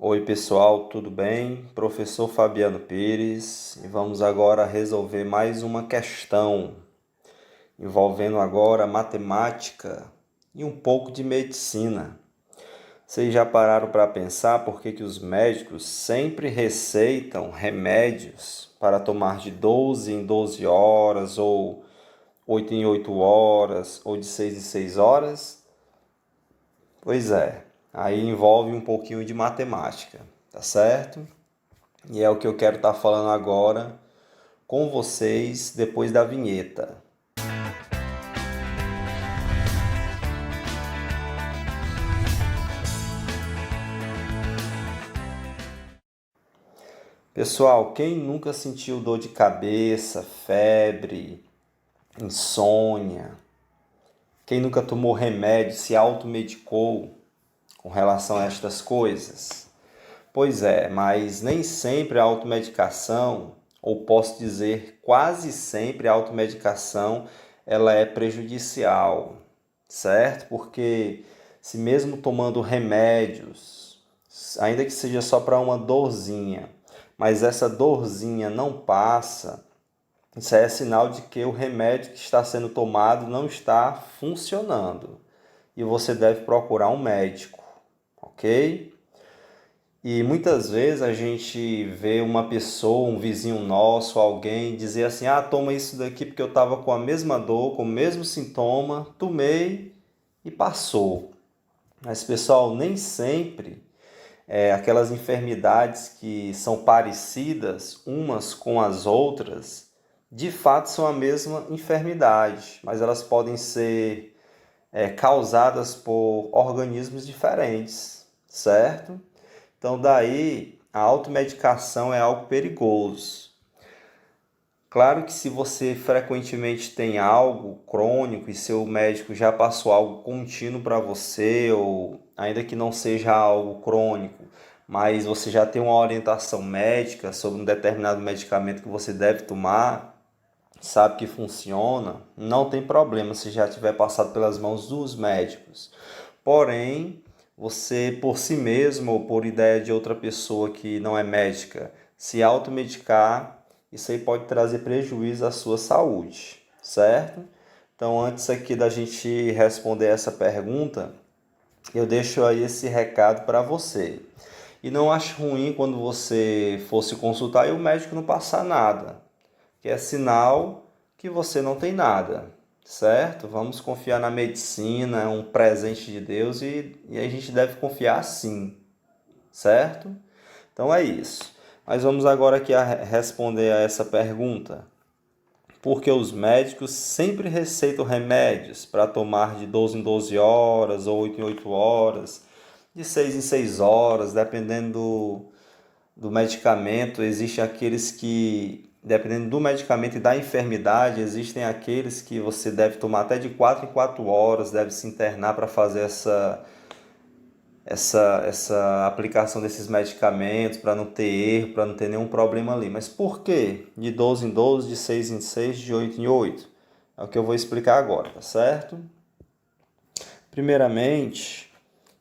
Oi pessoal, tudo bem? Professor Fabiano Pires e vamos agora resolver mais uma questão envolvendo agora matemática e um pouco de medicina. Vocês já pararam para pensar por que os médicos sempre receitam remédios para tomar de 12 em 12 horas ou 8 em 8 horas ou de 6 em 6 horas? Pois é, aí envolve um pouquinho de matemática, tá certo? E é o que eu quero estar falando agora com vocês depois da vinheta. Pessoal, quem nunca sentiu dor de cabeça, febre, insônia? Quem nunca tomou remédio, se automedicou com relação a estas coisas? Pois é, mas nem sempre a automedicação, ou posso dizer quase sempre a automedicação, ela é prejudicial, certo? Porque se mesmo tomando remédios, ainda que seja só para uma dorzinha, mas essa dorzinha não passa, isso é sinal de que o remédio que está sendo tomado não está funcionando e você deve procurar um médico, ok? E muitas vezes a gente vê uma pessoa, um vizinho nosso, alguém dizer assim: ah, toma isso daqui porque eu estava com a mesma dor, com o mesmo sintoma, tomei e passou. Mas pessoal, nem sempre aquelas enfermidades que são parecidas umas com as outras, de fato são a mesma enfermidade, mas elas podem ser causadas por organismos diferentes, certo? Então, daí, a automedicação é algo perigoso. Claro que se você frequentemente tem algo crônico e seu médico já passou algo contínuo para você, ou ainda que não seja algo crônico, mas você já tem uma orientação médica sobre um determinado medicamento que você deve tomar, sabe que funciona, não tem problema se já tiver passado pelas mãos dos médicos. Porém, você por si mesmo ou por ideia de outra pessoa que não é médica, se automedicar, isso aí pode trazer prejuízo à sua saúde, certo? Então, antes aqui da gente responder essa pergunta, eu deixo aí esse recado para você. E não ache ruim quando você for se consultar e o médico não passar nada, que é sinal que você não tem nada, certo? Vamos confiar na medicina, é um presente de Deus e a gente deve confiar sim, certo? Então é isso. Mas vamos agora aqui responder a essa pergunta. Por que os médicos sempre receitam remédios para tomar de 12 em 12 horas ou 8 em 8 horas, de 6 em 6 horas, dependendo do medicamento, existem aqueles que, dependendo do medicamento e da enfermidade, existem aqueles que você deve tomar até de 4 em 4 horas, deve se internar para fazer essa aplicação desses medicamentos, para não ter erro, para não ter nenhum problema ali. Mas por quê? De 12 em 12, de 6 em 6, de 8 em 8? É o que eu vou explicar agora, tá certo? Primeiramente,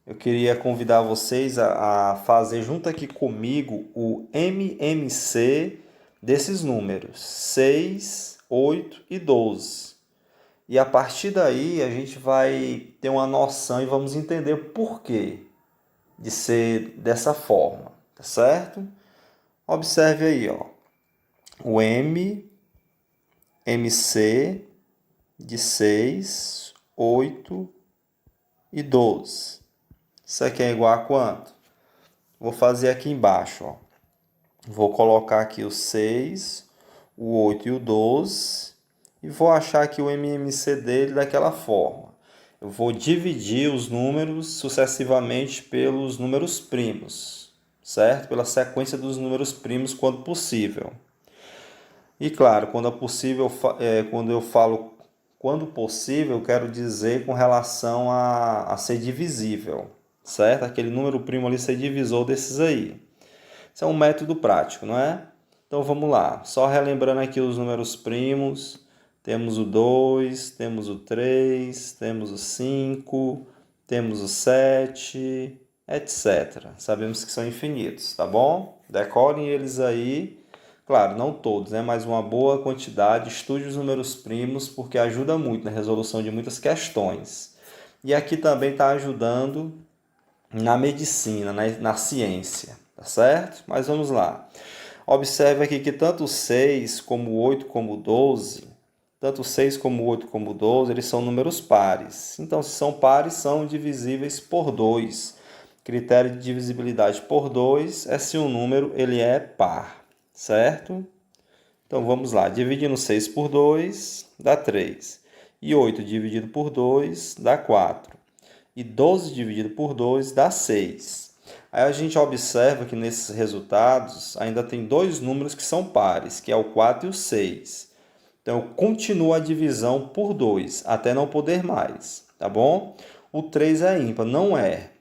eu queria convidar vocês a fazer junto aqui comigo o MMC desses números, 6, 8 e 12. E a partir daí a gente vai ter uma noção e vamos entender o porquê de ser dessa forma, tá certo? Observe aí, ó, o MC de 6, 8 e 12. Isso aqui é igual a quanto? Vou fazer aqui embaixo, ó. Vou colocar aqui o 6, o 8 e o 12 e vou achar aqui o MMC dele daquela forma. Eu vou dividir os números sucessivamente pelos números primos, certo? Pela sequência dos números primos quando possível. E claro, quando é possível, quando eu falo quando possível, eu quero dizer com relação a ser divisível, certo? Aquele número primo ali ser divisor desses aí. Isso é um método prático, não é? Então vamos lá. Só relembrando aqui os números primos. Temos o 2, temos o 3, temos o 5, temos o 7, etc. Sabemos que são infinitos, tá bom? Decorem eles aí. Claro, não todos, né? Mas uma boa quantidade. Estude os números primos, porque ajuda muito na resolução de muitas questões. E aqui também está ajudando na medicina, na ciência, tá certo? Mas vamos lá. Observe aqui que tanto o 6 como o 8 como o 12, tanto o 6 como o 8 como o 12, eles são números pares. Então, se são pares, são divisíveis por 2. Critério de divisibilidade por 2 é se um número ele é par, certo? Então, vamos lá. Dividindo 6 por 2, dá 3. E 8 dividido por 2, dá 4. E 12 dividido por 2 dá 6. Aí a gente observa que nesses resultados ainda tem dois números que são pares, que é o 4 e o 6. Então, eu continuo a divisão por 2, até não poder mais, tá bom? O 3 é ímpar, não é.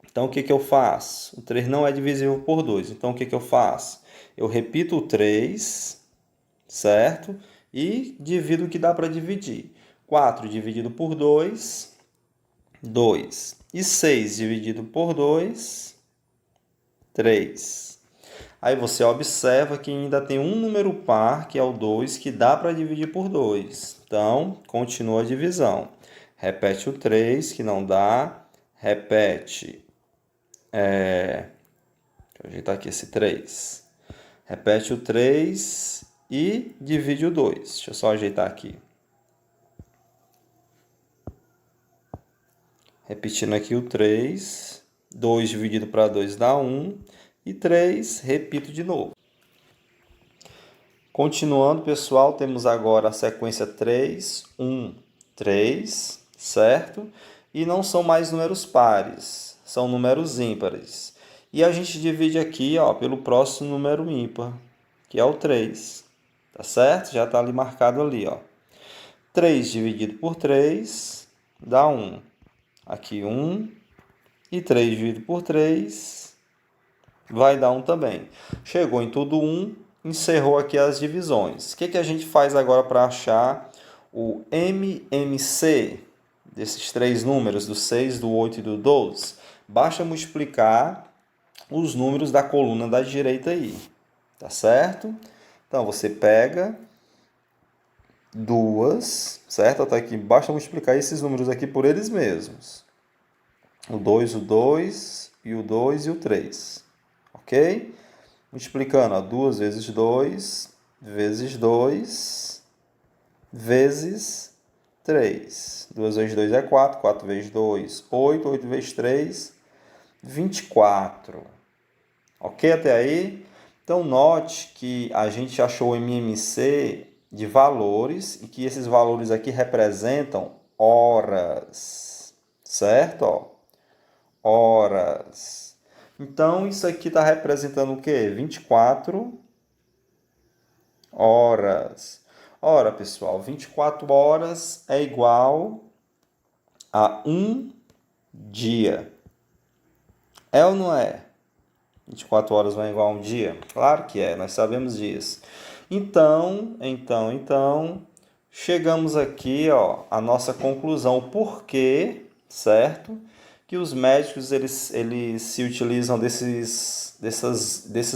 Então, o que eu faço? O 3 não é divisível por 2. Então, o que eu faço? Eu repito o 3, certo? E divido o que dá para dividir. 4 dividido por 2, 2. E 6 dividido por 2, 3. Aí você observa que ainda tem um número par, que é o 2, que dá para dividir por 2. Então, continua a divisão. Repete o 3, que não dá. Repete. Deixa eu ajeitar aqui esse 3. Repete o 3 e divide o 2. Deixa eu só ajeitar aqui. Repetindo aqui o 3. 2 dividido para 2 dá 1. E 3, repito de novo. Continuando, pessoal, temos agora a sequência 3, 1, 3, certo? E não são mais números pares, são números ímpares. E a gente divide aqui, ó, pelo próximo número ímpar, que é o 3, tá certo? Já está ali marcado ali, ó. 3 dividido por 3 dá 1. Aqui 1. E 3 dividido por 3 vai dar 1 também. Chegou em tudo 1, encerrou aqui as divisões. O que a gente faz agora para achar o MMC desses três números, do 6, do 8 e do 12? Basta multiplicar os números da coluna da direita aí, tá certo? Então, você pega duas, certo? Até aqui, basta multiplicar esses números aqui por eles mesmos. O 2 e o 2 e o 3. Ok? Multiplicando, ó, 2 vezes 2, vezes 2, vezes 3. 2 vezes 2 é 4, 4 vezes 2, 8, 8 vezes 3, 24. Ok até aí? Então, note que a gente achou o MMC de valores e que esses valores aqui representam horas, certo? Ó, horas. Então, isso aqui está representando o quê? 24 horas. Ora, pessoal, 24 horas é igual a um dia. É ou não é? 24 horas vai igual a um dia? Claro que é, nós sabemos disso. Então, chegamos aqui, ó, à nossa conclusão. Por quê, certo? Que os médicos eles se utilizam desses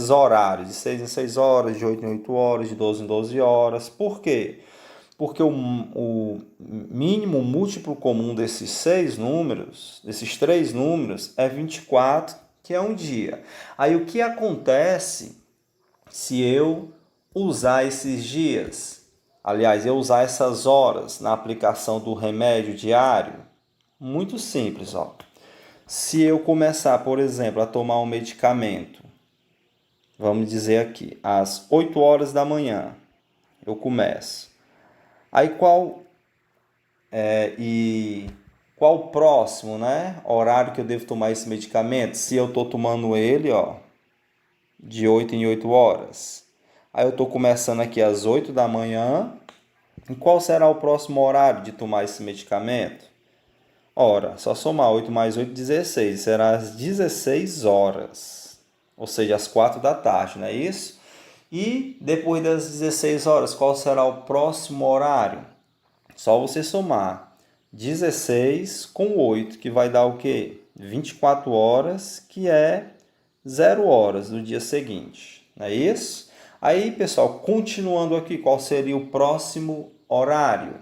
horários, de 6 em 6 horas, de 8 em 8 horas, de 12 em 12 horas. Por quê? Porque o mínimo múltiplo comum desses três números, é 24, que é um dia. Aí o que acontece se eu usar esses dias? Aliás, eu usar essas horas na aplicação do remédio diário? Muito simples, ó. Se eu começar, por exemplo, a tomar um medicamento, vamos dizer aqui, às 8 horas da manhã, eu começo. Aí qual o próximo, né, horário que eu devo tomar esse medicamento? Se eu estou tomando ele, ó, de 8 em 8 horas. Aí eu estou começando aqui às 8 da manhã. E qual será o próximo horário de tomar esse medicamento? Ora, só somar 8 mais 8, 16. Será às 16 horas. Ou seja, às 4 da tarde, não é isso? E depois das 16 horas, qual será o próximo horário? Só você somar 16 com 8, que vai dar o quê? 24 horas, que é 0 horas do dia seguinte. Não é isso? Aí, pessoal, continuando aqui, qual seria o próximo horário?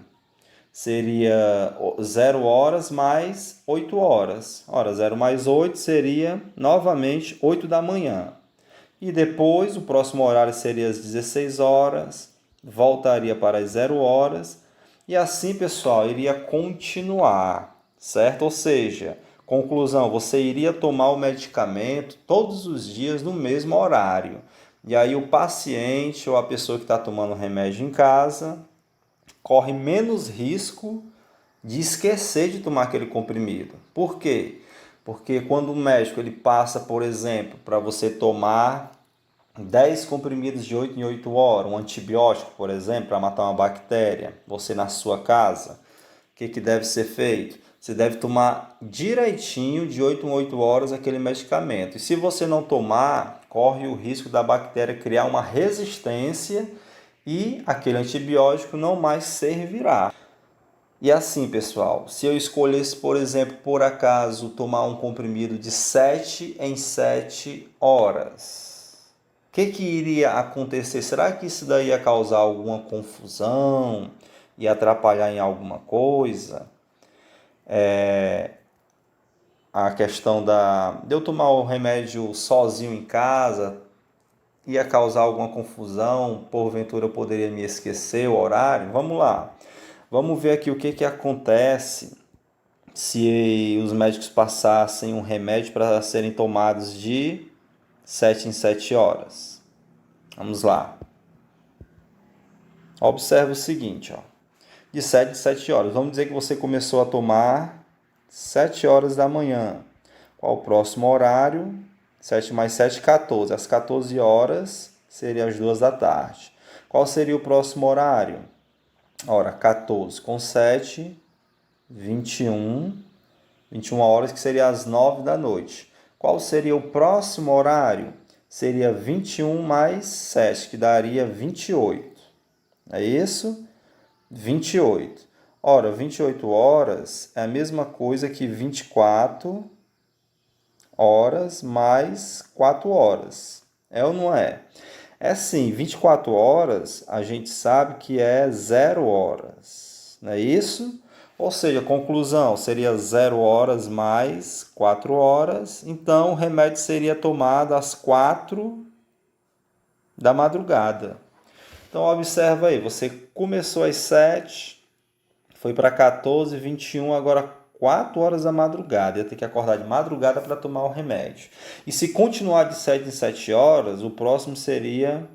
Seria 0 horas mais 8 horas. Ora, 0 mais 8 seria novamente 8 da manhã. E depois, o próximo horário seria às 16 horas, voltaria para as 0 horas. E assim, pessoal, iria continuar, certo? Ou seja, conclusão, você iria tomar o medicamento todos os dias no mesmo horário. E aí o paciente ou a pessoa que está tomando o remédio em casa corre menos risco de esquecer de tomar aquele comprimido. Por quê? Porque quando o médico ele passa, por exemplo, para você tomar 10 comprimidos de 8 em 8 horas, um antibiótico, por exemplo, para matar uma bactéria, você na sua casa, o que deve ser feito? Você deve tomar direitinho de 8 em 8 horas aquele medicamento. E se você não tomar, corre o risco da bactéria criar uma resistência e aquele antibiótico não mais servirá. E assim, pessoal, se eu escolhesse, por exemplo, por acaso, tomar um comprimido de 7 em 7 horas, o que iria acontecer? Será que isso daí ia causar alguma confusão? Ia atrapalhar em alguma coisa? A questão de eu tomar o remédio sozinho em casa ia causar alguma confusão? Porventura eu poderia me esquecer o horário? Vamos lá. Vamos ver aqui o que acontece se os médicos passassem um remédio para serem tomados de 7 em 7 horas. Vamos lá. Observe o seguinte, ó. De 7 em 7 horas. Vamos dizer que você começou a tomar 7 horas da manhã. Qual o próximo horário? 7 mais 7, 14. Às 14 horas seria as 2 da tarde. Qual seria o próximo horário? Ora, 14 com 7, 21. 21 horas, que seria às 9 da noite. Qual seria o próximo horário? Seria 21 mais 7, que daria 28. É isso? 28. Ora, 28 horas é a mesma coisa que 24 horas mais 4 horas. É ou não é? É sim, 24 horas a gente sabe que é 0 horas. Não é isso? Ou seja, conclusão, seria 0 horas mais 4 horas. Então, o remédio seria tomado às 4 da madrugada. Então, observa aí, você começou às 7, foi para 14, 21, agora 4 horas da madrugada. Ia ter que acordar de madrugada para tomar o remédio. E se continuar de 7 em 7 horas, o próximo seria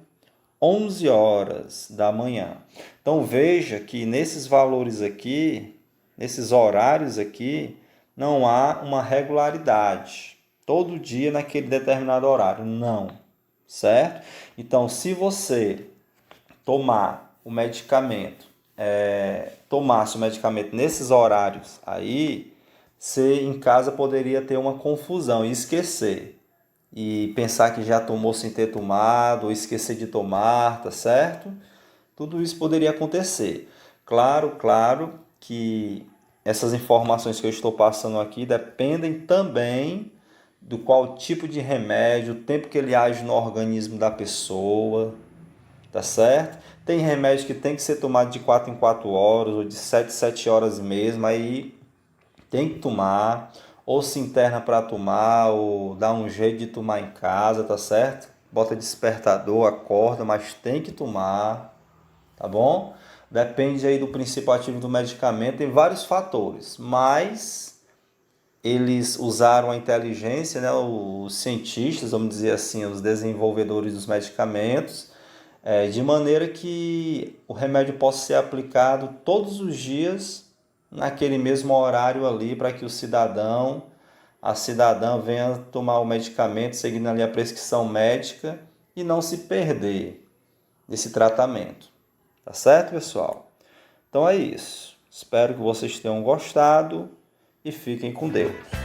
11 horas da manhã. Então, veja que nesses valores aqui, nesses horários aqui, não há uma regularidade. Todo dia naquele determinado horário. Não. Certo? Então, se você tomar o medicamento, tomasse o medicamento nesses horários aí, você em casa poderia ter uma confusão e esquecer. E pensar que já tomou sem ter tomado, ou esquecer de tomar, tá certo? Tudo isso poderia acontecer. Claro que essas informações que eu estou passando aqui dependem também do qual tipo de remédio, o tempo que ele age no organismo da pessoa, tá certo? Tem remédio que tem que ser tomado de 4 em 4 horas, ou de 7 em 7 horas mesmo, aí tem que tomar, ou se interna para tomar, ou dá um jeito de tomar em casa, tá certo? Bota despertador, acorda, mas tem que tomar, tá bom? Depende aí do princípio ativo do medicamento, tem vários fatores, mas eles usaram a inteligência, né, os cientistas, vamos dizer assim, os desenvolvedores dos medicamentos, de maneira que o remédio possa ser aplicado todos os dias naquele mesmo horário ali, para que a cidadã venha tomar o medicamento seguindo ali a prescrição médica e não se perder desse tratamento. Tá certo, pessoal? Então é isso. Espero que vocês tenham gostado e fiquem com Deus.